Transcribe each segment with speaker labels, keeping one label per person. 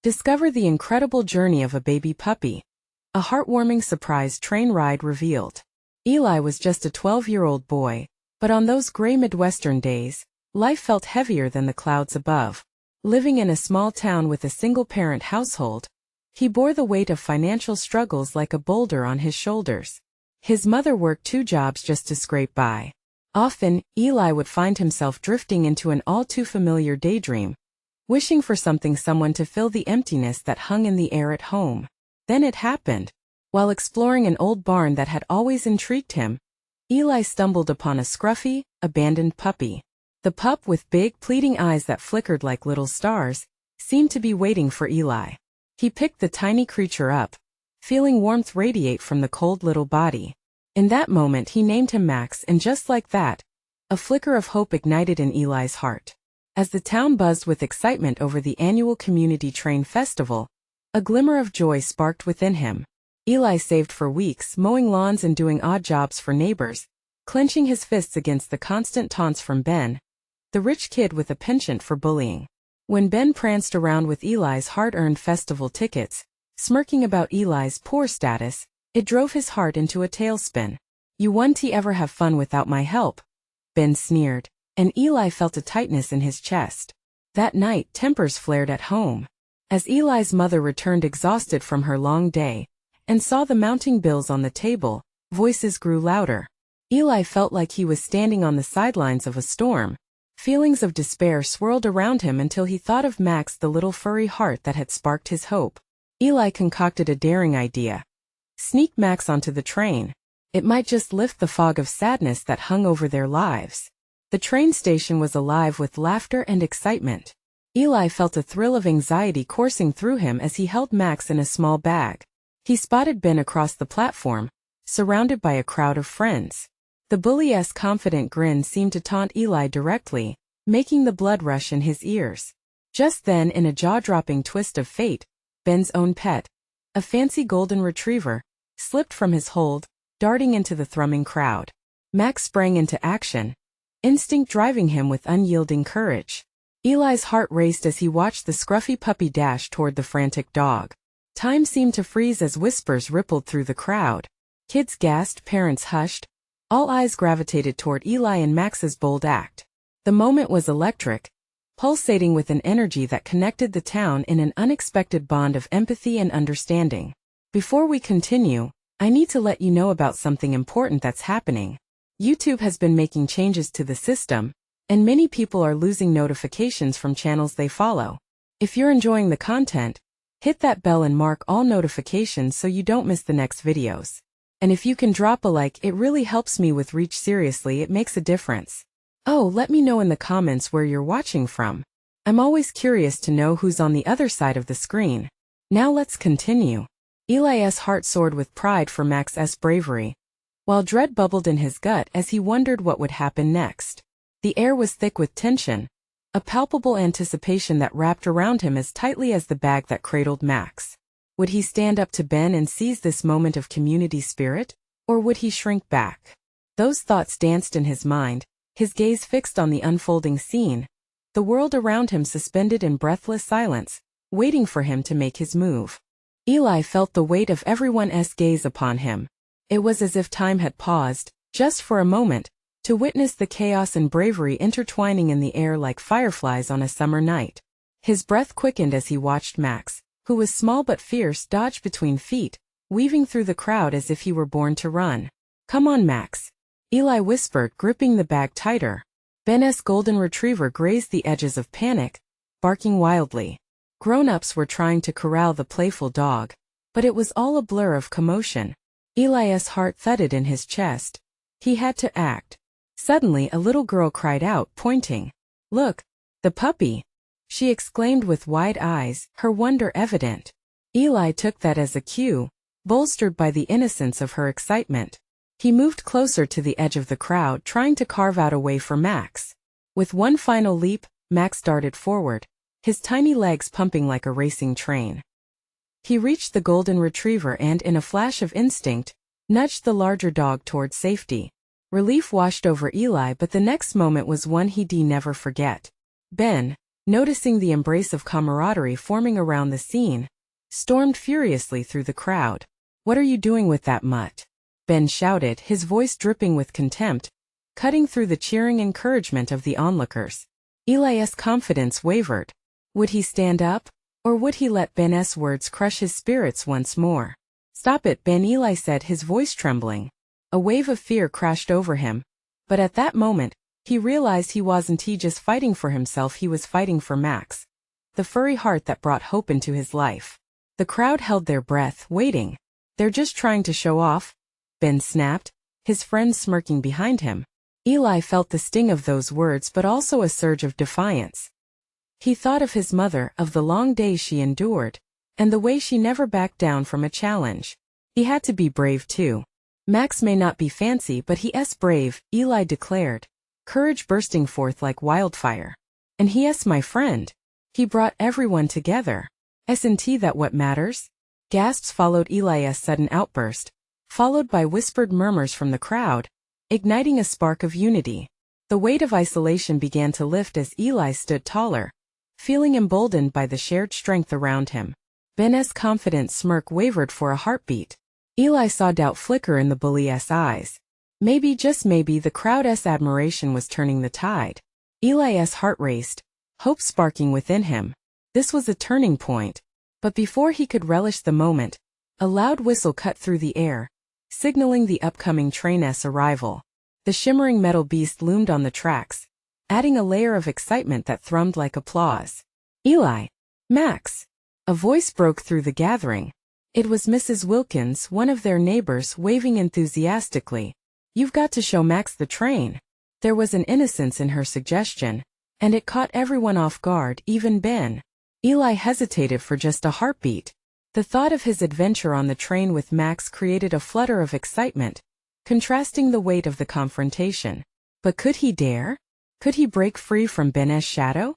Speaker 1: Discover the incredible journey of a baby puppy. A heartwarming surprise train ride revealed. Eli was just a 12-year-old boy, but on those gray Midwestern days, life felt heavier than the clouds above. Living in a small town with a single-parent household, he bore the weight of financial struggles like a boulder on his shoulders. His mother worked 2 jobs just to scrape by. Often, Eli would find himself drifting into an all-too-familiar daydream, wishing for someone to fill the emptiness that hung in the air at home. Then it happened. While exploring an old barn that had always intrigued him, Eli stumbled upon a scruffy, abandoned puppy. The pup, with big, pleading eyes that flickered like little stars, seemed to be waiting for Eli. He picked the tiny creature up, feeling warmth radiate from the cold little body. In that moment he named him Max, and just like that, a flicker of hope ignited in Eli's heart. As the town buzzed with excitement over the annual community train festival, a glimmer of joy sparked within him. Eli saved for weeks, mowing lawns and doing odd jobs for neighbors, clenching his fists against the constant taunts from Ben, the rich kid with a penchant for bullying. When Ben pranced around with Eli's hard-earned festival tickets, smirking about Eli's poor status, it drove his heart into a tailspin. "You won't ever have fun without my help," Ben sneered, and Eli felt a tightness in his chest. That night, tempers flared at home. As Eli's mother returned exhausted from her long day and saw the mounting bills on the table, voices grew louder. Eli felt like he was standing on the sidelines of a storm. Feelings of despair swirled around him until he thought of Max, the little furry heart that had sparked his hope. Eli concocted a daring idea. Sneak Max onto the train. It might just lift the fog of sadness that hung over their lives. The train station was alive with laughter and excitement. Eli felt a thrill of anxiety coursing through him as he held Max in a small bag. He spotted Ben across the platform, surrounded by a crowd of friends. The bully-esque confident grin seemed to taunt Eli directly, making the blood rush in his ears. Just then, in a jaw-dropping twist of fate, Ben's own pet, a fancy golden retriever, slipped from his hold, darting into the thrumming crowd. Max sprang into action, instinct driving him with unyielding courage. Eli's heart raced as he watched the scruffy puppy dash toward the frantic dog. Time seemed to freeze as whispers rippled through the crowd. Kids gasped, parents hushed. All eyes gravitated toward Eli and Max's bold act. The moment was electric, pulsating with an energy that connected the town in an unexpected bond of empathy and understanding. Before we continue, I need to let you know about something important that's happening. YouTube has been making changes to the system, and many people are losing notifications from channels they follow. If you're enjoying the content, hit that bell and mark all notifications so you don't miss the next videos. And if you can drop a like, it really helps me with reach. Seriously, it makes a difference. Oh, let me know in the comments where you're watching from. I'm always curious to know who's on the other side of the screen. Now let's continue. Eli's heart soared with pride for Max's bravery, while dread bubbled in his gut as he wondered what would happen next. The air was thick with tension, a palpable anticipation that wrapped around him as tightly as the bag that cradled Max. Would he stand up to Ben and seize this moment of community spirit, or would he shrink back? Those thoughts danced in his mind, his gaze fixed on the unfolding scene, the world around him suspended in breathless silence, waiting for him to make his move. Eli felt the weight of everyone's gaze upon him. It was as if time had paused, just for a moment, to witness the chaos and bravery intertwining in the air like fireflies on a summer night. His breath quickened as he watched Max, who was small but fierce, dodge between feet, weaving through the crowd as if he were born to run. "Come on, Max," Eli whispered, gripping the bag tighter. Ben's golden retriever grazed the edges of panic, barking wildly. Grown-ups were trying to corral the playful dog, but it was all a blur of commotion. Eli's heart thudded in his chest. He had to act. Suddenly a little girl cried out, pointing. "Look, the puppy!" she exclaimed with wide eyes, her wonder evident. Eli took that as a cue, bolstered by the innocence of her excitement. He moved closer to the edge of the crowd, trying to carve out a way for Max. With one final leap, Max darted forward, his tiny legs pumping like a racing train. He reached the golden retriever and, in a flash of instinct, nudged the larger dog toward safety. Relief washed over Eli, but the next moment was one he'd never forget. Ben, noticing the embrace of camaraderie forming around the scene, stormed furiously through the crowd. "What are you doing with that mutt?" Ben shouted, his voice dripping with contempt, cutting through the cheering encouragement of the onlookers. Eli's confidence wavered. Would he stand up, or would he let Ben's words crush his spirits once more? "Stop it, Ben," Eli said, his voice trembling. A wave of fear crashed over him, but at that moment, he realized he wasn't just fighting for himself, he was fighting for Max, the furry heart that brought hope into his life. The crowd held their breath, waiting. "They're just trying to show off," Ben snapped, his friends smirking behind him. Eli felt the sting of those words but also a surge of defiance. He thought of his mother, of the long days she endured, and the way she never backed down from a challenge. He had to be brave too. "Max may not be fancy, but he's brave," Eli declared, courage bursting forth like wildfire. "And he's my friend. He brought everyone together. Isn't that what matters?" Gasps followed Eli's sudden outburst, followed by whispered murmurs from the crowd, igniting a spark of unity. The weight of isolation began to lift as Eli stood taller, feeling emboldened by the shared strength around him. Ben's confident smirk wavered for a heartbeat. Eli saw doubt flicker in the bully's eyes. Maybe, just maybe, the crowd's admiration was turning the tide. Eli's heart raced, hope sparking within him. This was a turning point. But before he could relish the moment, a loud whistle cut through the air, signaling the upcoming train's arrival. The shimmering metal beast loomed on the tracks, adding a layer of excitement that thrummed like applause. "Eli! Max!" A voice broke through the gathering. It was Mrs. Wilkins, one of their neighbors, waving enthusiastically. "You've got to show Max the train." There was an innocence in her suggestion, and it caught everyone off guard, even Ben. Eli hesitated for just a heartbeat. The thought of his adventure on the train with Max created a flutter of excitement, contrasting the weight of the confrontation. But could he dare? Could he break free from Ben's shadow?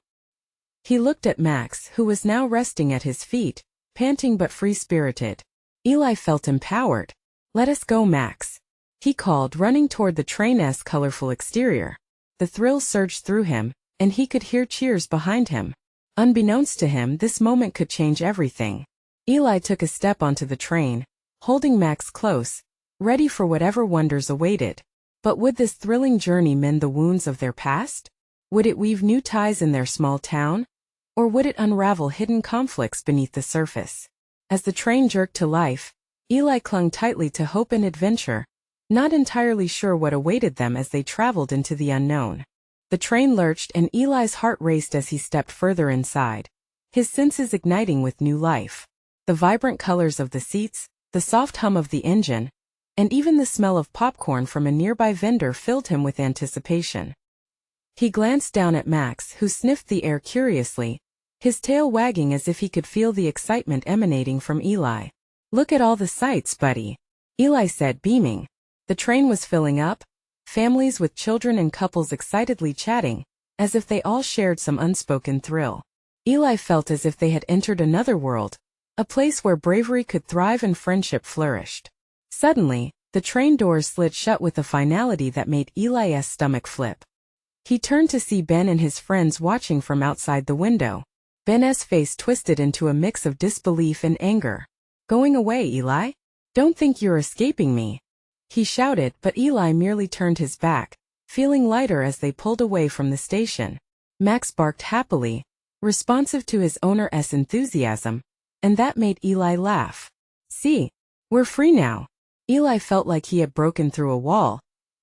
Speaker 1: He looked at Max, who was now resting at his feet, panting but free-spirited. Eli felt empowered. "Let us go, Max," he called, running toward the train's colorful exterior. The thrill surged through him, and he could hear cheers behind him. Unbeknownst to him, this moment could change everything. Eli took a step onto the train, holding Max close, ready for whatever wonders awaited. But would this thrilling journey mend the wounds of their past? Would it weave new ties in their small town? Or would it unravel hidden conflicts beneath the surface? As the train jerked to life, Eli clung tightly to hope and adventure, not entirely sure what awaited them as they traveled into the unknown. The train lurched and Eli's heart raced as he stepped further inside, his senses igniting with new life. The vibrant colors of the seats, the soft hum of the engine, and even the smell of popcorn from a nearby vendor filled him with anticipation. He glanced down at Max, who sniffed the air curiously, his tail wagging as if he could feel the excitement emanating from Eli. "Look at all the sights, buddy," Eli said, beaming. The train was filling up, families with children and couples excitedly chatting, as if they all shared some unspoken thrill. Eli felt as if they had entered another world, a place where bravery could thrive and friendship flourished. Suddenly, the train doors slid shut with a finality that made Eli's stomach flip. He turned to see Ben and his friends watching from outside the window. Ben's face twisted into a mix of disbelief and anger. "Going away, Eli? Don't think you're escaping me," he shouted, but Eli merely turned his back, feeling lighter as they pulled away from the station. Max barked happily, responsive to his owner's enthusiasm, and that made Eli laugh. "See, we're free now." Eli felt like he had broken through a wall,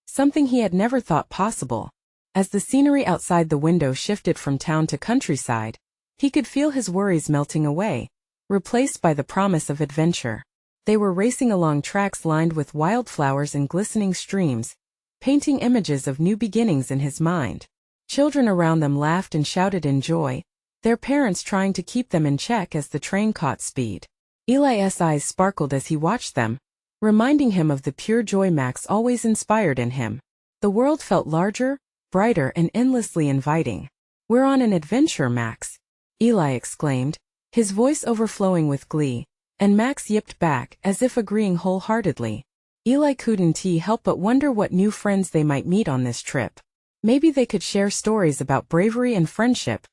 Speaker 1: something he had never thought possible. As the scenery outside the window shifted from town to countryside, he could feel his worries melting away, replaced by the promise of adventure. They were racing along tracks lined with wildflowers and glistening streams, painting images of new beginnings in his mind. Children around them laughed and shouted in joy, their parents trying to keep them in check as the train caught speed. Eli's eyes sparkled as he watched them, reminding him of the pure joy Max always inspired in him. The world felt larger, brighter, and endlessly inviting. "We're on an adventure, Max," Eli exclaimed, his voice overflowing with glee, and Max yipped back, as if agreeing wholeheartedly. Eli couldn't help but wonder what new friends they might meet on this trip. Maybe they could share stories about bravery and friendship,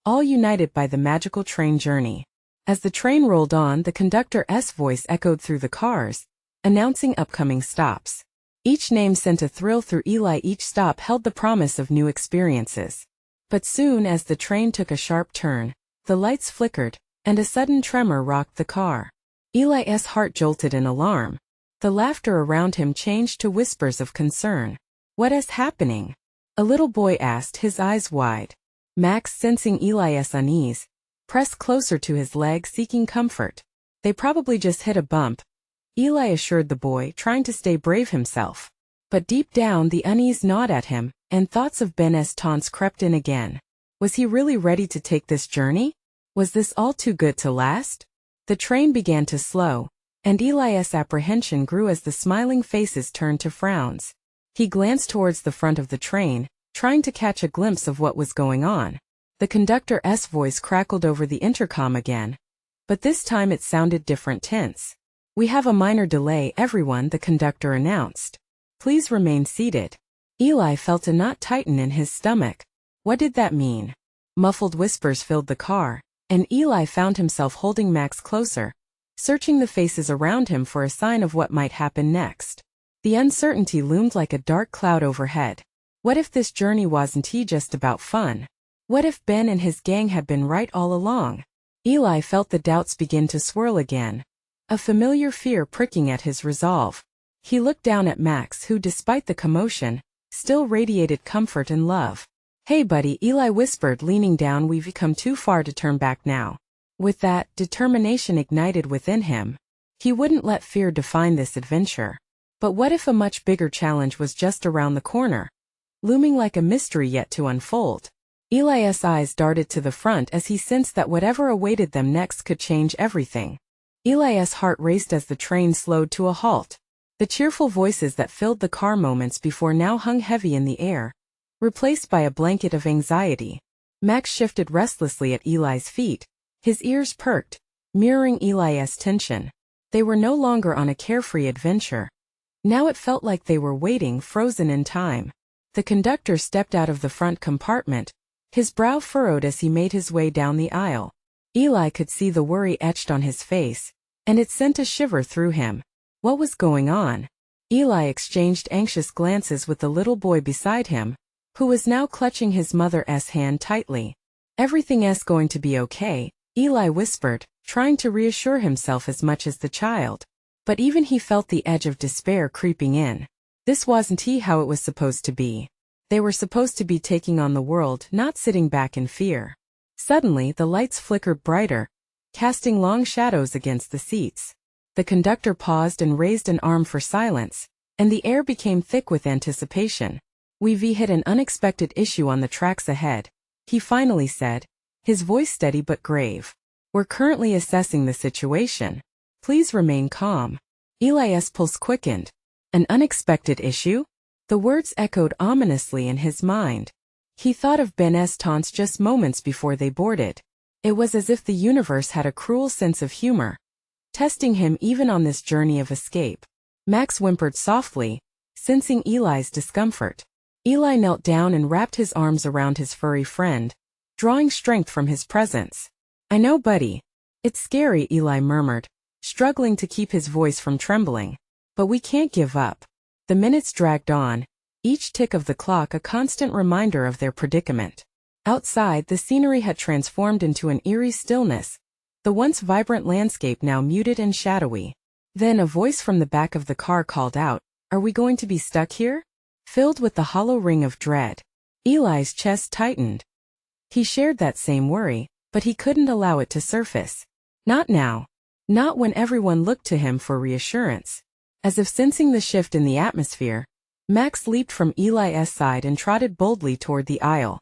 Speaker 1: all united by the magical train journey. As the train rolled on, the conductor's voice echoed through the cars, announcing upcoming stops. Each name sent a thrill through Eli. Each stop held the promise of new experiences. But soon as the train took a sharp turn, the lights flickered, and a sudden tremor rocked the car. Eli's heart jolted in alarm. The laughter around him changed to whispers of concern. "What is happening?" a little boy asked, his eyes wide. Max, sensing Eli's unease, pressed closer to his leg, seeking comfort. "They probably just hit a bump," Eli assured the boy, trying to stay brave himself. But deep down the unease gnawed at him, and thoughts of Ben's taunts crept in again. Was he really ready to take this journey? Was this all too good to last? The train began to slow, and Eli's apprehension grew as the smiling faces turned to frowns. He glanced towards the front of the train, trying to catch a glimpse of what was going on. The conductor's voice crackled over the intercom again, but this time it sounded different, tense. "We have a minor delay, everyone," the conductor announced. "Please remain seated." Eli felt a knot tighten in his stomach. What did that mean? Muffled whispers filled the car, and Eli found himself holding Max closer, searching the faces around him for a sign of what might happen next. The uncertainty loomed like a dark cloud overhead. What if this journey wasn't just about fun? What if Ben and his gang had been right all along? Eli felt the doubts begin to swirl again, a familiar fear pricking at his resolve. He looked down at Max, who, despite the commotion, still radiated comfort and love. "Hey buddy," Eli whispered, leaning down, "we've come too far to turn back now." With that, determination ignited within him. He wouldn't let fear define this adventure. But what if a much bigger challenge was just around the corner, looming like a mystery yet to unfold? Eli's eyes darted to the front as he sensed that whatever awaited them next could change everything. Eli's heart raced as the train slowed to a halt. The cheerful voices that filled the car moments before now hung heavy in the air, replaced by a blanket of anxiety. Max shifted restlessly at Eli's feet, his ears perked, mirroring Eli's tension. They were no longer on a carefree adventure. Now it felt like they were waiting, frozen in time. The conductor stepped out of the front compartment, his brow furrowed as he made his way down the aisle. Eli could see the worry etched on his face, and it sent a shiver through him. What was going on? Eli exchanged anxious glances with the little boy beside him, who was now clutching his mother's hand tightly. "Everything's going to be okay," Eli whispered, trying to reassure himself as much as the child. But even he felt the edge of despair creeping in. This wasn't how it was supposed to be. They were supposed to be taking on the world, not sitting back in fear. Suddenly, the lights flickered brighter, casting long shadows against the seats. The conductor paused and raised an arm for silence, and the air became thick with anticipation. "We've hit an unexpected issue on the tracks ahead," he finally said, his voice steady but grave. "We're currently assessing the situation. Please remain calm." Eli's pulse quickened. An unexpected issue? The words echoed ominously in his mind. He thought of Ben's taunts just moments before they boarded. It was as if the universe had a cruel sense of humor, testing him even on this journey of escape. Max whimpered softly, sensing Eli's discomfort. Eli knelt down and wrapped his arms around his furry friend, drawing strength from his presence. "I know, buddy. It's scary," Eli murmured, struggling to keep his voice from trembling. "But we can't give up." The minutes dragged on, each tick of the clock a constant reminder of their predicament. Outside, the scenery had transformed into an eerie stillness, the once vibrant landscape now muted and shadowy. Then a voice from the back of the car called out, "Are we going to be stuck here?" Filled with the hollow ring of dread, Eli's chest tightened. He shared that same worry, but he couldn't allow it to surface. Not now. Not when everyone looked to him for reassurance. As if sensing the shift in the atmosphere, Max leaped from Eli's side and trotted boldly toward the aisle.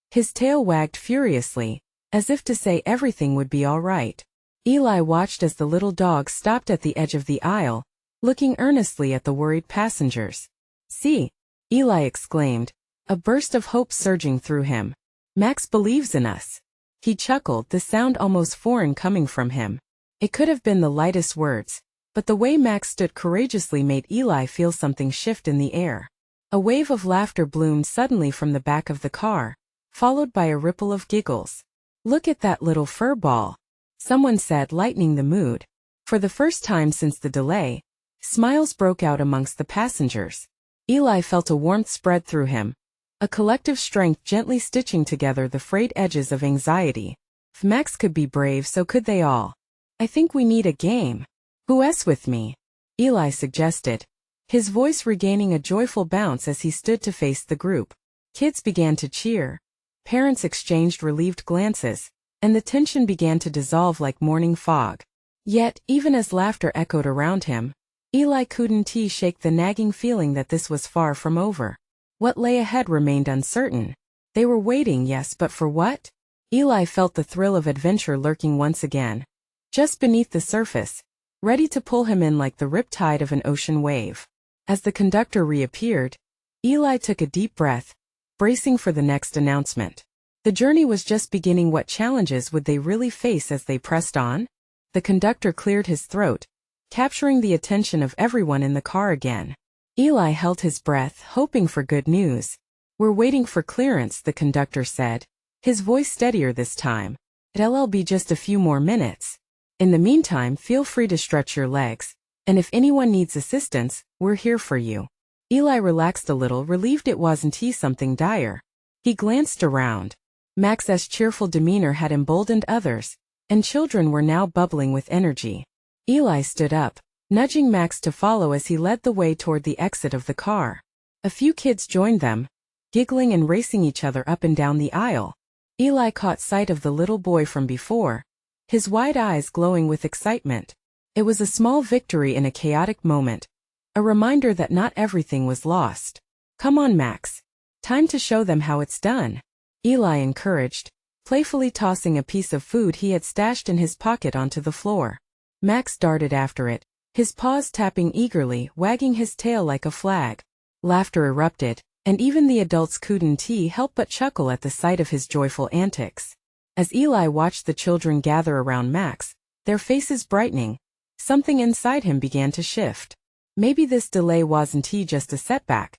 Speaker 1: His tail wagged furiously, as if to say everything would be all right. Eli watched as the little dog stopped at the edge of the aisle, looking earnestly at the worried passengers. "See," Eli exclaimed, a burst of hope surging through him. "Max believes in us." He chuckled, the sound almost foreign coming from him. It could have been the lightest words, but the way Max stood courageously made Eli feel something shift in the air. A wave of laughter bloomed suddenly from the back of the car, followed by a ripple of giggles. "Look at that little fur ball," someone said, lightening the mood. For the first time since the delay, smiles broke out amongst the passengers. Eli felt a warmth spread through him, a collective strength gently stitching together the frayed edges of anxiety. If Max could be brave, so could they all. "I think we need a game. Who's with me?" Eli suggested, his voice regaining a joyful bounce as he stood to face the group. Kids began to cheer. Parents exchanged relieved glances, and the tension began to dissolve like morning fog. Yet, even as laughter echoed around him, Eli couldn't shake the nagging feeling that this was far from over. What lay ahead remained uncertain. They were waiting, yes, but for what? Eli felt the thrill of adventure lurking once again, just beneath the surface, ready to pull him in like the riptide of an ocean wave. As the conductor reappeared, Eli took a deep breath, bracing for the next announcement. The journey was just beginning. What challenges would they really face as they pressed on? The conductor cleared his throat, capturing the attention of everyone in the car again. Eli held his breath, hoping for good news. "We're waiting for clearance," the conductor said, his voice steadier this time. "It'll be just a few more minutes. In the meantime, feel free to stretch your legs, and if anyone needs assistance, we're here for you." Eli relaxed a little, relieved it wasn't something dire. He glanced around. Max's cheerful demeanor had emboldened others, and children were now bubbling with energy. Eli stood up, nudging Max to follow as he led the way toward the exit of the car. A few kids joined them, giggling and racing each other up and down the aisle. Eli caught sight of the little boy from before, his wide eyes glowing with excitement. It was a small victory in a chaotic moment, a reminder that not everything was lost. "Come on, Max. Time to show them how it's done," Eli encouraged, playfully tossing a piece of food he had stashed in his pocket onto the floor. Max darted after it, his paws tapping eagerly, wagging his tail like a flag. Laughter erupted, and even the adults couldn't help but chuckle at the sight of his joyful antics. As Eli watched the children gather around Max, their faces brightening, something inside him began to shift. Maybe this delay wasn't just a setback.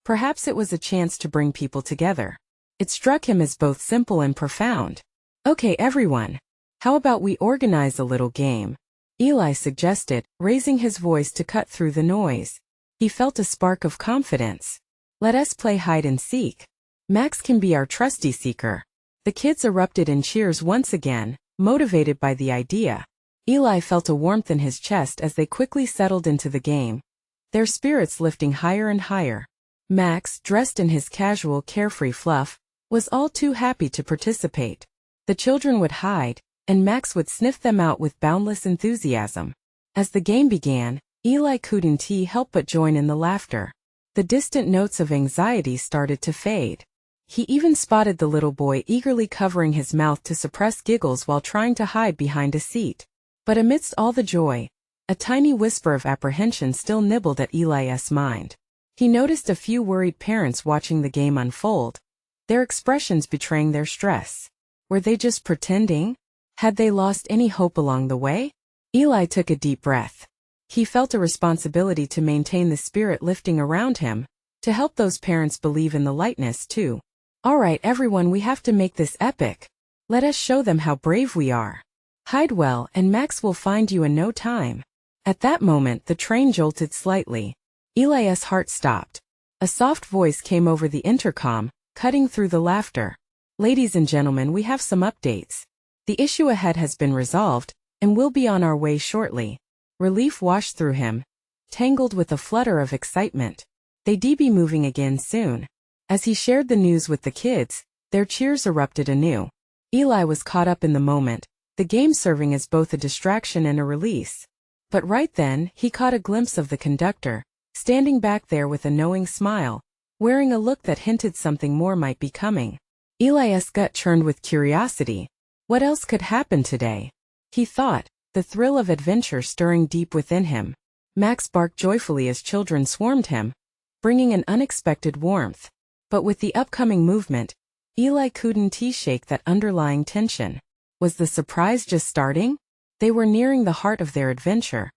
Speaker 1: Perhaps it was a chance to bring people together. It struck him as both simple and profound. "Okay, everyone. How about we organize a little game?" Eli suggested, raising his voice to cut through the noise. He felt a spark of confidence. "Let us play hide and seek. Max can be our trusty seeker." The kids erupted in cheers once again, motivated by the idea. Eli felt a warmth in his chest as they quickly settled into the game, their spirits lifting higher and higher. Max, dressed in his casual, carefree fluff, was all too happy to participate. The children would hide, and Max would sniff them out with boundless enthusiasm. As the game began, Eli couldn't help but join in the laughter. The distant notes of anxiety started to fade. He even spotted the little boy eagerly covering his mouth to suppress giggles while trying to hide behind a seat. But amidst all the joy, a tiny whisper of apprehension still nibbled at Eli's mind. He noticed a few worried parents watching the game unfold, their expressions betraying their stress. Were they just pretending? Had they lost any hope along the way? Eli took a deep breath. He felt a responsibility to maintain the spirit lifting around him, to help those parents believe in the lightness too. "All right, everyone, we have to make this epic. Let us show them how brave we are. Hide well, and Max will find you in no time." At that moment, the train jolted slightly. Eli's heart stopped. A soft voice came over the intercom, cutting through the laughter. "Ladies and gentlemen, we have some updates. The issue ahead has been resolved, and we'll be on our way shortly." Relief washed through him, tangled with a flutter of excitement. They'd be moving again soon. As he shared the news with the kids, their cheers erupted anew. Eli was caught up in the moment, the game serving as both a distraction and a release. But right then, he caught a glimpse of the conductor, standing back there with a knowing smile, wearing a look that hinted something more might be coming. Eli's gut churned with curiosity. What else could happen today? He thought, the thrill of adventure stirring deep within him. Max barked joyfully as children swarmed him, bringing an unexpected warmth. But with the upcoming movement, Eli couldn't shake that underlying tension. Was the surprise just starting? They were nearing the heart of their adventure.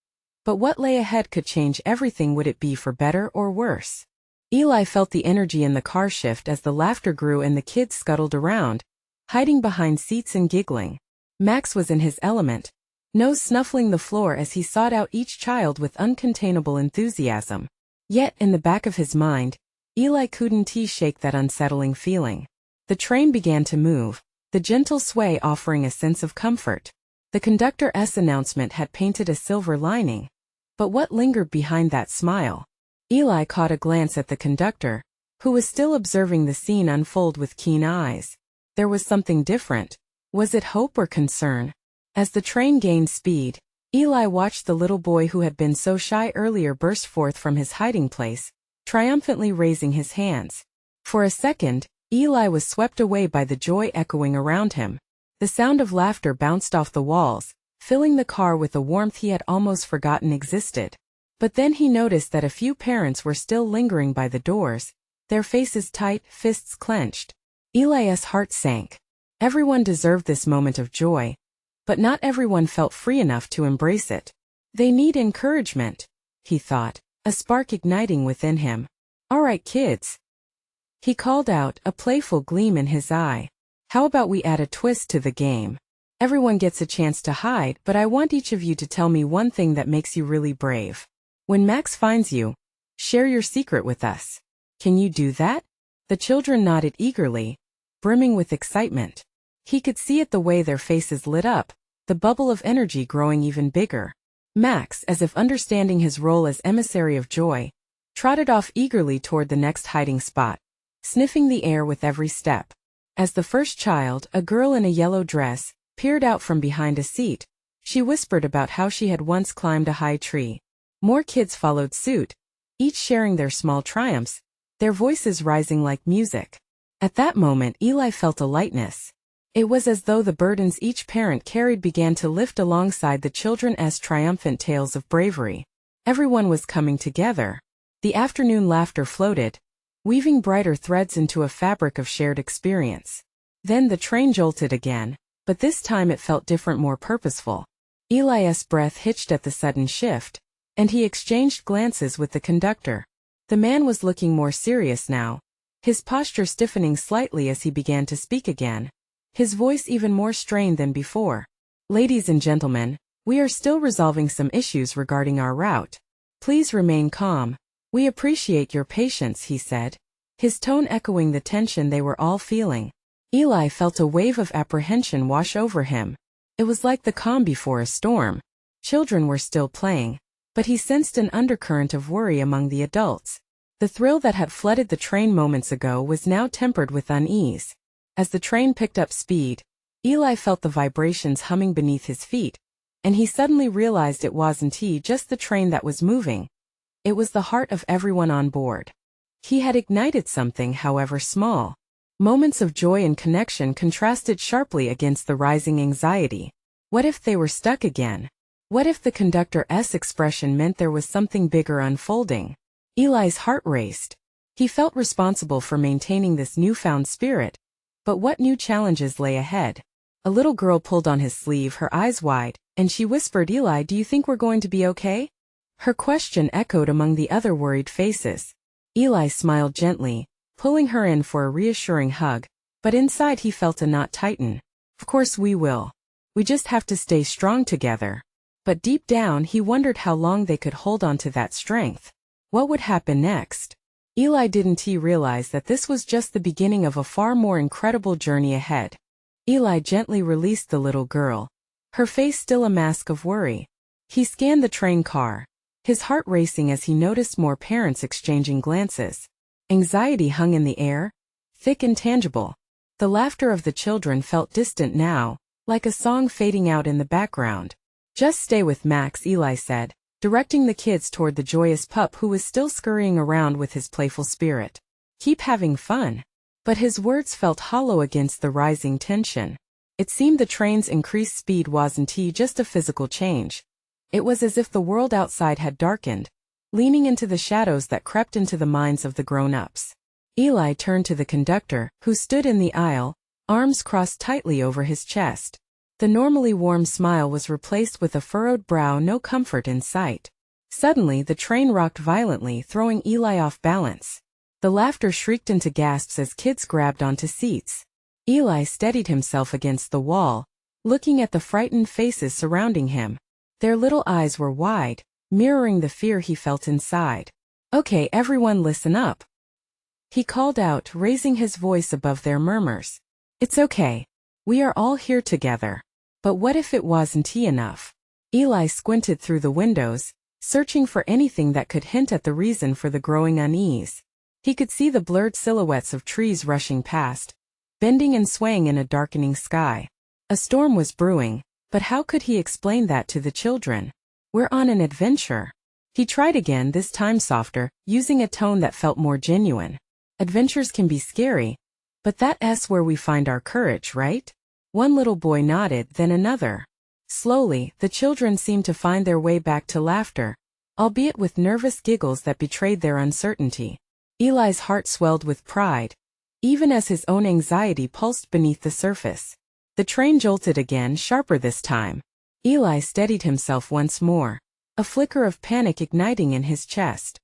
Speaker 1: But what lay ahead could change everything. Would it be for better or worse? Eli felt the energy in the car shift as the laughter grew and the kids scuttled around, hiding behind seats and giggling. Max was in his element, nose snuffling the floor as he sought out each child with uncontainable enthusiasm. Yet, in the back of his mind, Eli couldn't shake that unsettling feeling. The train began to move, the gentle sway offering a sense of comfort. The conductor's announcement had painted a silver lining. But what lingered behind that smile? Eli caught a glance at the conductor, who was still observing the scene unfold with keen eyes. There was something different. Was it hope or concern? As the train gained speed, Eli watched the little boy who had been so shy earlier burst forth from his hiding place, triumphantly raising his hands. For a second, Eli was swept away by the joy echoing around him. The sound of laughter bounced off the walls, filling the car with a warmth he had almost forgotten existed. But then he noticed that a few parents were still lingering by the doors, their faces tight, fists clenched. Eli's heart sank. Everyone deserved this moment of joy, but not everyone felt free enough to embrace it. They need encouragement, he thought, a spark igniting within him. All right, kids, he called out, a playful gleam in his eye. How about we add a twist to the game? Everyone gets a chance to hide, but I want each of you to tell me one thing that makes you really brave. When Max finds you, share your secret with us. Can you do that? The children nodded eagerly, brimming with excitement. He could see it the way their faces lit up, the bubble of energy growing even bigger. Max, as if understanding his role as emissary of joy, trotted off eagerly toward the next hiding spot, sniffing the air with every step. As the first child, a girl in a yellow dress, peered out from behind a seat, she whispered about how she had once climbed a high tree. More kids followed suit, each sharing their small triumphs, their voices rising like music. At that moment, Eli felt a lightness. It was as though the burdens each parent carried began to lift alongside the children's triumphant tales of bravery. Everyone was coming together. The afternoon laughter floated, weaving brighter threads into a fabric of shared experience. Then the train jolted again, but this time it felt different, more purposeful. Eli's breath hitched at the sudden shift, and he exchanged glances with the conductor. The man was looking more serious now, his posture stiffening slightly as he began to speak again, his voice even more strained than before. Ladies and gentlemen, we are still resolving some issues regarding our route. Please remain calm. We appreciate your patience, he said, his tone echoing the tension they were all feeling. Eli felt a wave of apprehension wash over him. It was like the calm before a storm. Children were still playing, but he sensed an undercurrent of worry among the adults. The thrill that had flooded the train moments ago was now tempered with unease. As the train picked up speed, Eli felt the vibrations humming beneath his feet, and he suddenly realized it wasn't just the train that was moving. It was the heart of everyone on board. He had ignited something, however small. Moments of joy and connection contrasted sharply against the rising anxiety. What if they were stuck again? What if the conductor's expression meant there was something bigger unfolding? Eli's heart raced. He felt responsible for maintaining this newfound spirit. But what new challenges lay ahead? A little girl pulled on his sleeve, her eyes wide, and she whispered, Eli, do you think we're going to be okay? Her question echoed among the other worried faces. Eli smiled gently, pulling her in for a reassuring hug, but inside he felt a knot tighten. Of course we will. We just have to stay strong together. But deep down he wondered how long they could hold on to that strength. What would happen next? Eli didn't realize that this was just the beginning of a far more incredible journey ahead. Eli gently released the little girl, her face still a mask of worry. He scanned the train car, his heart racing as he noticed more parents exchanging glances. Anxiety hung in the air, thick and tangible. The laughter of the children felt distant now, like a song fading out in the background. Just stay with Max, Eli said, directing the kids toward the joyous pup who was still scurrying around with his playful spirit. Keep having fun. But his words felt hollow against the rising tension. It seemed the train's increased speed wasn't just a physical change. It was as if the world outside had darkened, leaning into the shadows that crept into the minds of the grown-ups. Eli turned to the conductor, who stood in the aisle, arms crossed tightly over his chest. The normally warm smile was replaced with a furrowed brow, no comfort in sight. Suddenly the train rocked violently, throwing Eli off balance. The laughter shrieked into gasps as kids grabbed onto seats. Eli steadied himself against the wall, looking at the frightened faces surrounding him. Their little eyes were wide, mirroring the fear he felt inside. "Okay, everyone listen up," he called out, raising his voice above their murmurs. "It's okay. We are all here together." But what if it wasn't enough? Eli squinted through the windows, searching for anything that could hint at the reason for the growing unease. He could see the blurred silhouettes of trees rushing past, bending and swaying in a darkening sky. A storm was brewing, but how could he explain that to the children? "We're on an adventure." He tried again, this time softer, using a tone that felt more genuine. "Adventures can be scary, but that's where we find our courage, right?" One little boy nodded, then another. Slowly, the children seemed to find their way back to laughter, albeit with nervous giggles that betrayed their uncertainty. Eli's heart swelled with pride, even as his own anxiety pulsed beneath the surface. The train jolted again, sharper this time. Eli steadied himself once more, a flicker of panic igniting in his chest.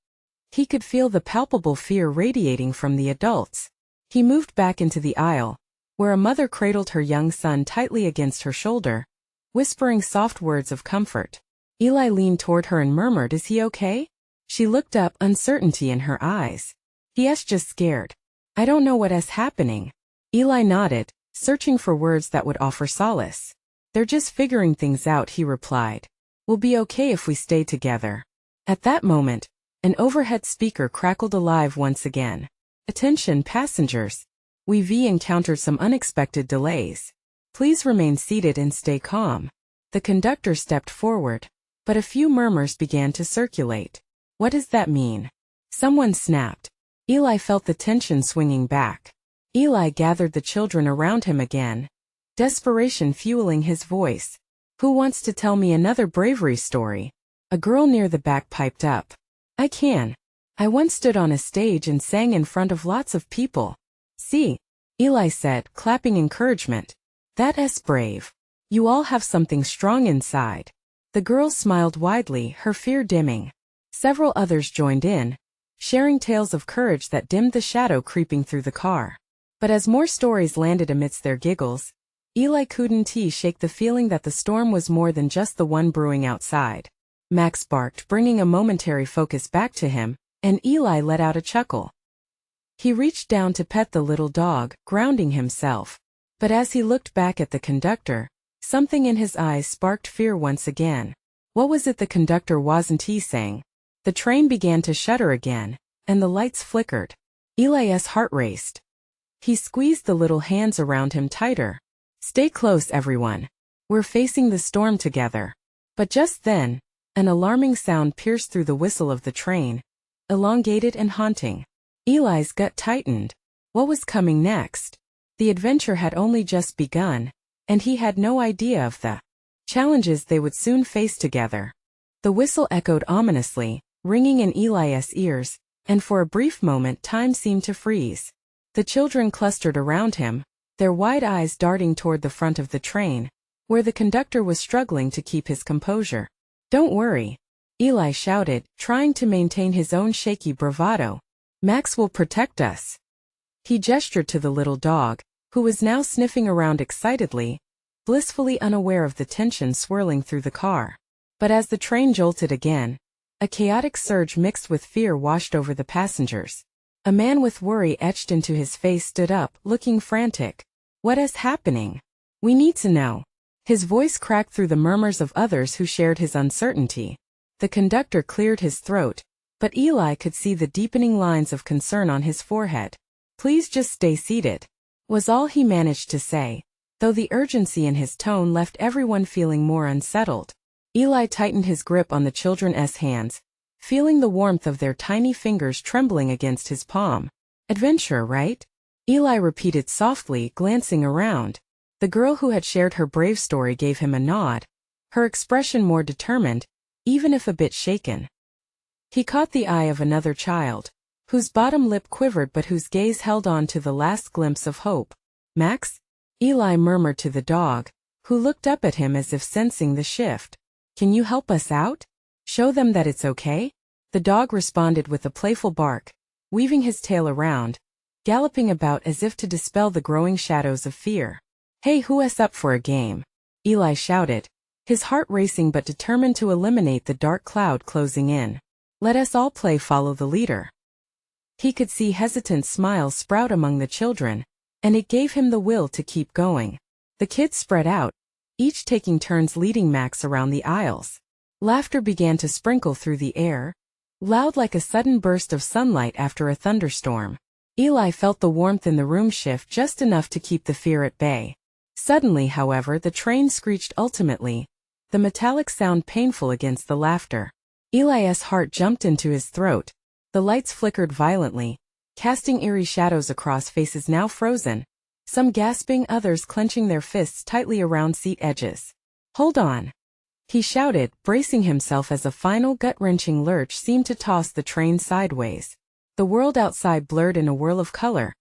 Speaker 1: He could feel the palpable fear radiating from the adults. He moved back into the aisle, where a mother cradled her young son tightly against her shoulder, whispering soft words of comfort. Eli leaned toward her and murmured, "Is he okay?" She looked up, uncertainty in her eyes. "He's just scared. I don't know what's happening." Eli nodded, searching for words that would offer solace. "They're just figuring things out," he replied. "We'll be okay if we stay together." At that moment, an overhead speaker crackled alive once again. "Attention passengers. We've encountered some unexpected delays. Please remain seated and stay calm." The conductor stepped forward, but a few murmurs began to circulate. "What does that mean?" someone snapped. Eli felt the tension swinging back. Eli gathered the children around him again, desperation fueling his voice. "Who wants to tell me another bravery story?" A girl near the back piped up. "I can. I once stood on a stage and sang in front of lots of people." "See," Eli said, clapping encouragement. "That's brave. You all have something strong inside." The girl smiled widely, her fear dimming. Several others joined in, sharing tales of courage that dimmed the shadow creeping through the car. But as more stories landed amidst their giggles, Eli couldn't shake the feeling that the storm was more than just the one brewing outside. Max barked, bringing a momentary focus back to him, and Eli let out a chuckle. He reached down to pet the little dog, grounding himself. But as he looked back at the conductor, something in his eyes sparked fear once again. What was it the conductor wasn't saying? The train began to shudder again, and the lights flickered. Eli's heart raced. He squeezed the little hands around him tighter. "Stay close, everyone. We're facing the storm together." But just then, an alarming sound pierced through the whistle of the train, elongated and haunting. Eli's gut tightened. What was coming next? The adventure had only just begun, and he had no idea of the challenges they would soon face together. The whistle echoed ominously, ringing in Eli's ears, and for a brief moment time seemed to freeze. The children clustered around him, their wide eyes darting toward the front of the train, where the conductor was struggling to keep his composure. "Don't worry," Eli shouted, trying to maintain his own shaky bravado. "Max will protect us." He gestured to the little dog, who was now sniffing around excitedly, blissfully unaware of the tension swirling through the car. But as the train jolted again, a chaotic surge mixed with fear washed over the passengers. A man with worry etched into his face stood up, looking frantic. "What is happening? We need to know." His voice cracked through the murmurs of others who shared his uncertainty. The conductor cleared his throat, but Eli could see the deepening lines of concern on his forehead. "Please just stay seated," was all he managed to say, though the urgency in his tone left everyone feeling more unsettled. Eli tightened his grip on the children's hands, feeling the warmth of their tiny fingers trembling against his palm. "Adventure, right?" Eli repeated softly, glancing around. The girl who had shared her brave story gave him a nod, her expression more determined, even if a bit shaken. He caught the eye of another child, whose bottom lip quivered but whose gaze held on to the last glimpse of hope. "Max?" Eli murmured to the dog, who looked up at him as if sensing the shift. "Can you help us out? Show them that it's okay?" The dog responded with a playful bark, weaving his tail around, galloping about as if to dispel the growing shadows of fear. "Hey, who's up for a game?" Eli shouted, his heart racing but determined to eliminate the dark cloud closing in. "Let us all play follow the leader." He could see hesitant smiles sprout among the children, and it gave him the will to keep going. The kids spread out, each taking turns leading Max around the aisles. Laughter began to sprinkle through the air, loud like a sudden burst of sunlight after a thunderstorm. Eli felt the warmth in the room shift just enough to keep the fear at bay. Suddenly, however, the train screeched ultimately, the metallic sound painful against the laughter. Eli's heart jumped into his throat. The lights flickered violently, casting eerie shadows across faces now frozen, some gasping, others clenching their fists tightly around seat edges. "Hold on," he shouted, bracing himself as a final gut-wrenching lurch seemed to toss the train sideways. The world outside blurred in a whirl of color,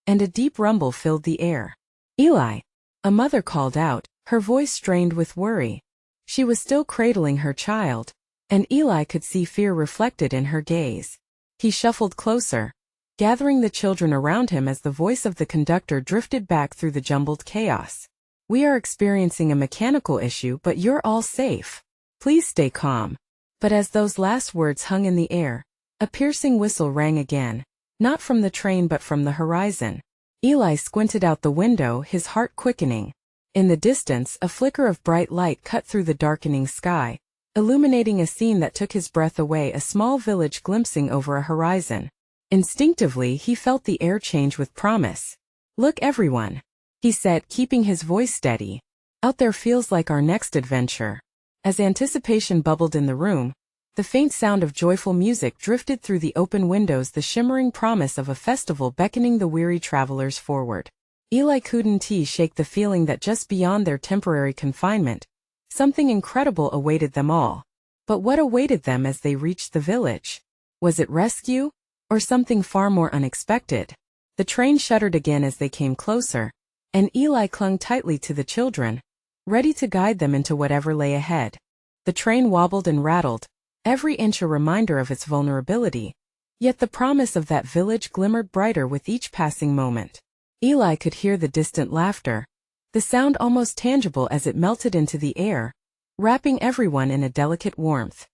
Speaker 1: and a deep rumble filled the air. "Eli!" a mother called out, her voice strained with worry. She was still cradling her child, and Eli could see fear reflected in her gaze. He shuffled closer, gathering the children around him as the voice of the conductor drifted back through the jumbled chaos. "We are experiencing a mechanical issue, but you're all safe. Please stay calm." But as those last words hung in the air, a piercing whistle rang again, not from the train but from the horizon. Eli squinted out the window, his heart quickening. In the distance, a flicker of bright light cut through the darkening sky, illuminating a scene that took his breath away, a small village glimpsing over a horizon. Instinctively, he felt the air change with promise. "Look, everyone," he said, keeping his voice steady. "Out there feels like our next adventure." As anticipation bubbled in the room, the faint sound of joyful music drifted through the open windows, the shimmering promise of a festival beckoning the weary travelers forward. Eli couldn't shake the feeling that just beyond their temporary confinement, something incredible awaited them all. But what awaited them as they reached the village? Was it rescue? Or something far more unexpected? The train shuddered again as they came closer, and Eli clung tightly to the children, ready to guide them into whatever lay ahead. The train wobbled and rattled, every inch a reminder of its vulnerability, yet the promise of that village glimmered brighter with each passing moment. Eli could hear the distant laughter, the sound almost tangible as it melted into the air, wrapping everyone in a delicate warmth.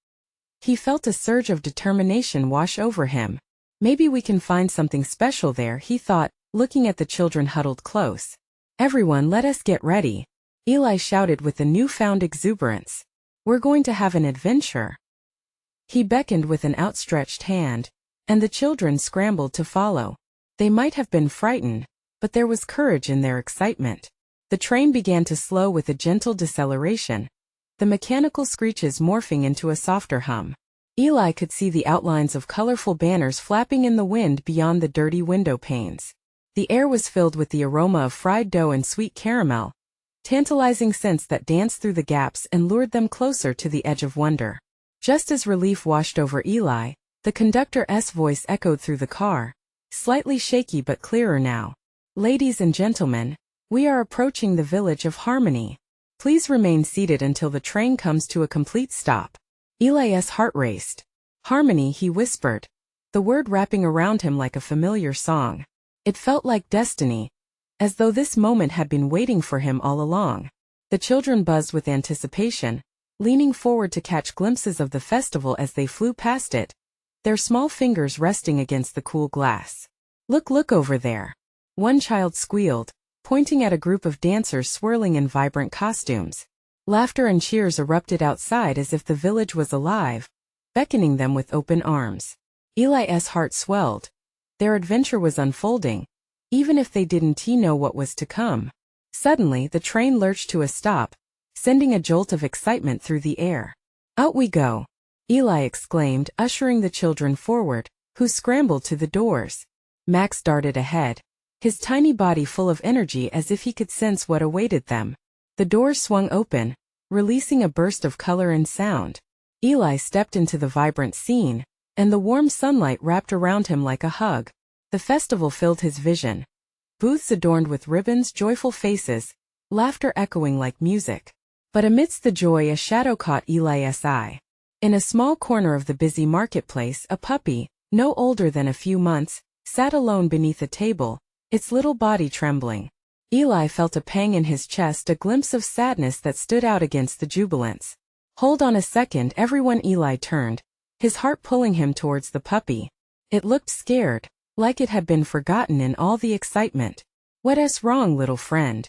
Speaker 1: He felt a surge of determination wash over him. "Maybe we can find something special there," he thought, looking at the children huddled close. "Everyone, let us get ready," Eli shouted with a newfound exuberance. "We're going to have an adventure." He beckoned with an outstretched hand, and the children scrambled to follow. They might have been frightened, but there was courage in their excitement. The train began to slow with a gentle deceleration, the mechanical screeches morphing into a softer hum. Eli could see the outlines of colorful banners flapping in the wind beyond the dirty window panes. The air was filled with the aroma of fried dough and sweet caramel, tantalizing scents that danced through the gaps and lured them closer to the edge of wonder. Just as relief washed over Eli, the conductor's voice echoed through the car, slightly shaky but clearer now. "Ladies and gentlemen, we are approaching the village of Harmony. Please remain seated until the train comes to a complete stop." Eli's heart raced. "Harmony," he whispered, the word wrapping around him like a familiar song. It felt like destiny, as though this moment had been waiting for him all along. The children buzzed with anticipation, leaning forward to catch glimpses of the festival as they flew past it, their small fingers resting against the cool glass. Look over there," one child squealed, pointing at a group of dancers swirling in vibrant costumes. Laughter and cheers erupted outside as if the village was alive, beckoning them with open arms. Eli's heart swelled. Their adventure was unfolding, even if they didn't know what was to come. Suddenly, the train lurched to a stop, sending a jolt of excitement through the air. "Out we go," Eli exclaimed, ushering the children forward, who scrambled to the doors. Max darted ahead, his tiny body full of energy as if he could sense what awaited them. The doors swung open, releasing a burst of color and sound. Eli stepped into the vibrant scene, and the warm sunlight wrapped around him like a hug. The festival filled his vision. Booths adorned with ribbons, joyful faces, laughter echoing like music. But amidst the joy, a shadow caught Eli's eye. In a small corner of the busy marketplace, a puppy, no older than a few months, sat alone beneath a table, its little body trembling. Eli felt a pang in his chest, a glimpse of sadness that stood out against the jubilance. Hold on a second, everyone. Eli turned, his heart pulling him towards the puppy. It looked scared, like it had been forgotten in all the excitement. What's wrong, little friend?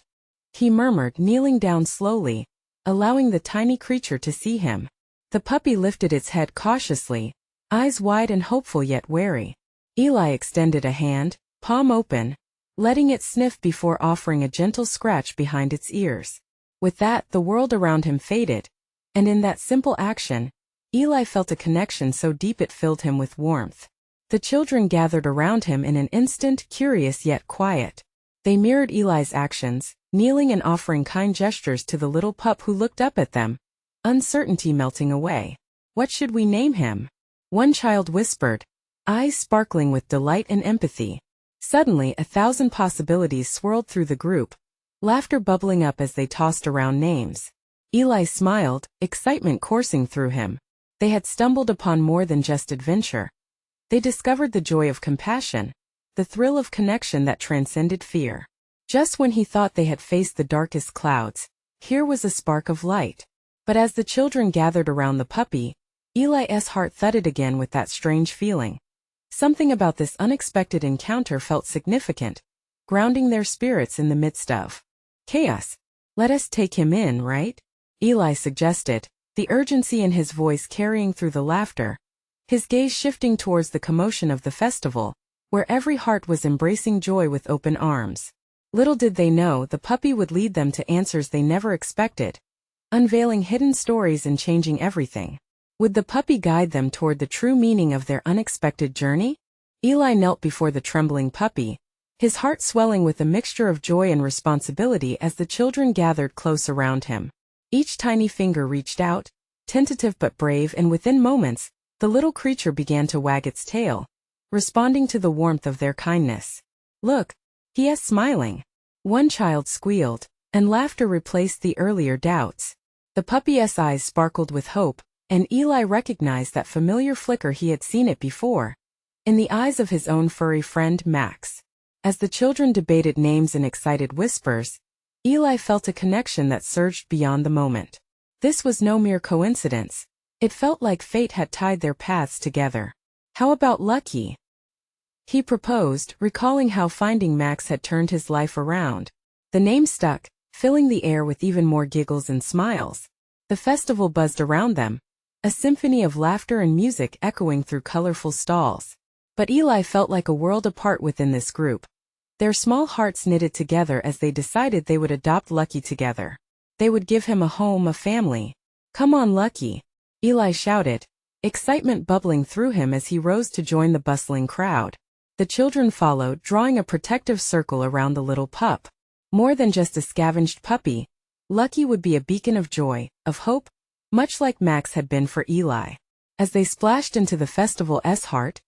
Speaker 1: He murmured, kneeling down slowly, allowing the tiny creature to see him. The puppy lifted its head cautiously, eyes wide and hopeful yet wary. Eli extended a hand, palm open, letting it sniff before offering a gentle scratch behind its ears. With that, the world around him faded, and in that simple action, Eli felt a connection so deep it filled him with warmth. The children gathered around him in an instant, curious yet quiet. They mirrored Eli's actions, kneeling and offering kind gestures to the little pup who looked up at them, uncertainty melting away. What should we name him? One child whispered, eyes sparkling with delight and empathy. Suddenly, 1,000 possibilities swirled through the group, laughter bubbling up as they tossed around names. Eli smiled, excitement coursing through him. They had stumbled upon more than just adventure. They discovered the joy of compassion, the thrill of connection that transcended fear. Just when he thought they had faced the darkest clouds, here was a spark of light. But as the children gathered around the puppy, Eli's heart thudded again with that strange feeling. Something about this unexpected encounter felt significant, grounding their spirits in the midst of chaos. Let us take him in, right? Eli suggested, the urgency in his voice carrying through the laughter, his gaze shifting towards the commotion of the festival, where every heart was embracing joy with open arms. Little did they know the puppy would lead them to answers they never expected, unveiling hidden stories and changing everything. Would the puppy guide them toward the true meaning of their unexpected journey? Eli knelt before the trembling puppy, his heart swelling with a mixture of joy and responsibility as the children gathered close around him. Each tiny finger reached out, tentative but brave, and within moments, the little creature began to wag its tail, responding to the warmth of their kindness. Look, he is smiling. One child squealed, and laughter replaced the earlier doubts. The puppy's eyes sparkled with hope, and Eli recognized that familiar flicker. He had seen it before, in the eyes of his own furry friend Max. As the children debated names in excited whispers, Eli felt a connection that surged beyond the moment. This was no mere coincidence. It felt like fate had tied their paths together. How about Lucky? He proposed, recalling how finding Max had turned his life around. The name stuck, filling the air with even more giggles and smiles. The festival buzzed around them, a symphony of laughter and music echoing through colorful stalls. But Eli felt like a world apart within this group. Their small hearts knitted together as they decided they would adopt Lucky together. They would give him a home, a family. Come on, Lucky, Eli shouted, excitement bubbling through him as he rose to join the bustling crowd. The children followed, drawing a protective circle around the little pup. More than just a scavenged puppy, Lucky would be a beacon of joy, of hope, much like Max had been for Eli. As they splashed into the festival's heart,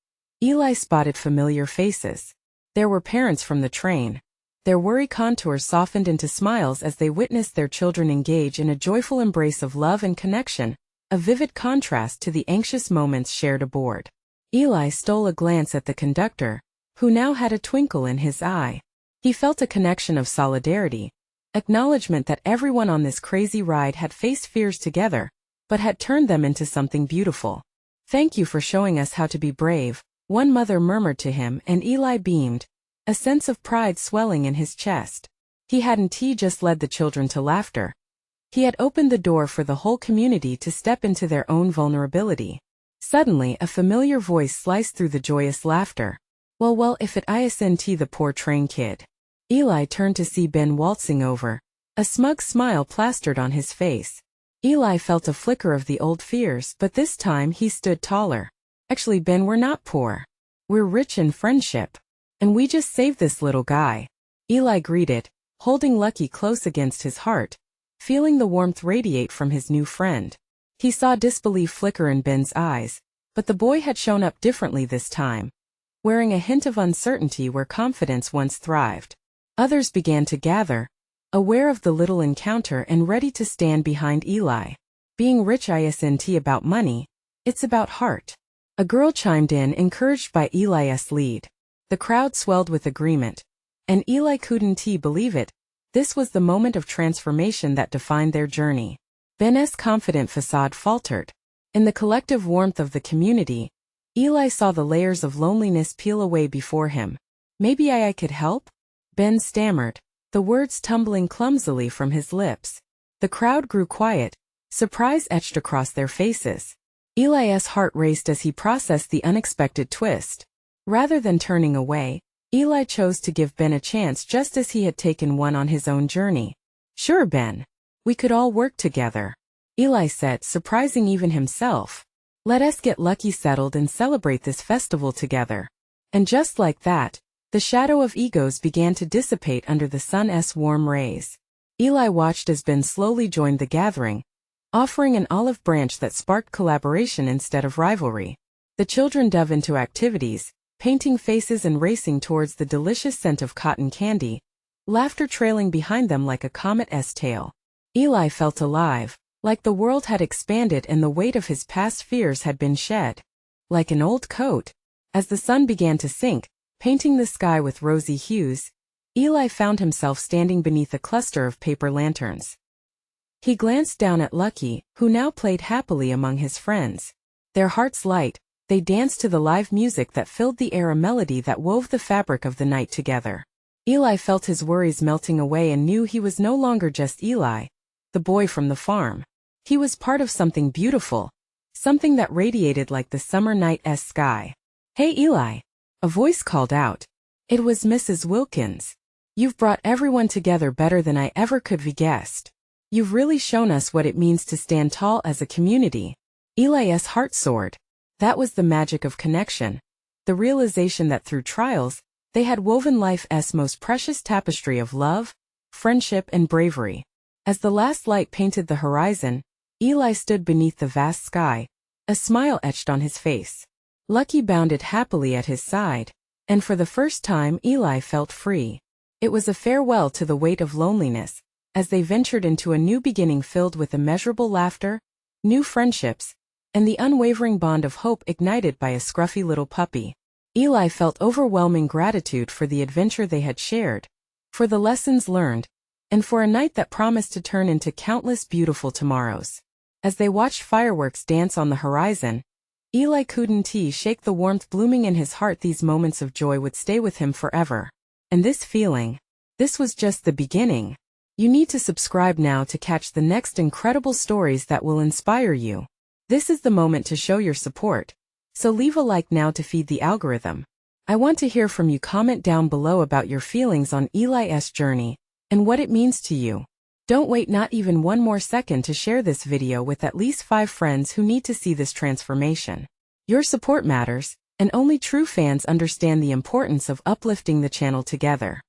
Speaker 1: Eli spotted familiar faces. There were parents from the train. Their worry contours softened into smiles as they witnessed their children engage in a joyful embrace of love and connection, a vivid contrast to the anxious moments shared aboard. Eli stole a glance at the conductor, who now had a twinkle in his eye. He felt a connection of solidarity, acknowledgement that everyone on this crazy ride had faced fears together, but had turned them into something beautiful. Thank you for showing us how to be brave, one mother murmured to him, and Eli beamed, a sense of pride swelling in his chest. He hadn't just led the children to laughter. He had opened the door for the whole community to step into their own vulnerability. Suddenly, a familiar voice sliced through the joyous laughter. Well, if it isn't the poor train kid. Eli turned to see Ben waltzing over, a smug smile plastered on his face. Eli felt a flicker of the old fears, but this time he stood taller. Actually, Ben, we're not poor. We're rich in friendship. And we just saved this little guy. Eli greeted, holding Lucky close against his heart, feeling the warmth radiate from his new friend. He saw disbelief flicker in Ben's eyes, but the boy had shown up differently this time, wearing a hint of uncertainty where confidence once thrived. Others began to gather, aware of the little encounter and ready to stand behind Eli. Being rich isn't about money, it's about heart. A girl chimed in, encouraged by Eli's lead. The crowd swelled with agreement. And Eli couldn't believe it. This was the moment of transformation that defined their journey. Ben's confident facade faltered. In the collective warmth of the community, Eli saw the layers of loneliness peel away before him. Maybe I could help? Ben stammered, the words tumbling clumsily from his lips. The crowd grew quiet, surprise etched across their faces. Eli's heart raced as he processed the unexpected twist. Rather than turning away, Eli chose to give Ben a chance just as he had taken one on his own journey. Sure, Ben. We could all work together, Eli said, surprising even himself. Let us get lucky settled and celebrate this festival together. And just like that, the shadow of egos began to dissipate under the sun's warm rays. Eli watched as Ben slowly joined the gathering, offering an olive branch that sparked collaboration instead of rivalry. The children dove into activities, painting faces and racing towards the delicious scent of cotton candy, laughter trailing behind them like a comet's tail. Eli felt alive, like the world had expanded and the weight of his past fears had been shed. Like an old coat. As the sun began to sink, painting the sky with rosy hues, Eli found himself standing beneath a cluster of paper lanterns. He glanced down at Lucky, who now played happily among his friends. Their hearts light, they danced to the live music that filled the air, a melody that wove the fabric of the night together. Eli felt his worries melting away and knew he was no longer just Eli, the boy from the farm. He was part of something beautiful, something that radiated like the summer night's sky. Hey Eli! A voice called out. It was Mrs. Wilkins. You've brought everyone together better than I ever could have guessed. You've really shown us what it means to stand tall as a community. Eli's heart soared. That was the magic of connection. The realization that through trials, they had woven life's most precious tapestry of love, friendship, and bravery. As the last light painted the horizon, Eli stood beneath the vast sky, a smile etched on his face. Lucky bounded happily at his side, and for the first time Eli felt free. It was a farewell to the weight of loneliness, as they ventured into a new beginning filled with immeasurable laughter, new friendships, and the unwavering bond of hope ignited by a scruffy little puppy. Eli felt overwhelming gratitude for the adventure they had shared, for the lessons learned, and for a night that promised to turn into countless beautiful tomorrows. As they watched fireworks dance on the horizon, Eli couldn't shake the warmth blooming in his heart. These moments of joy would stay with him forever. And this feeling, this was just the beginning. You need to subscribe now to catch the next incredible stories that will inspire you. This is the moment to show your support. So leave a like now to feed the algorithm. I want to hear from you. Comment down below about your feelings on Eli's journey and what it means to you. Don't wait not even one more second to share this video with at least 5 friends who need to see this transformation. Your support matters, and only true fans understand the importance of uplifting the channel together.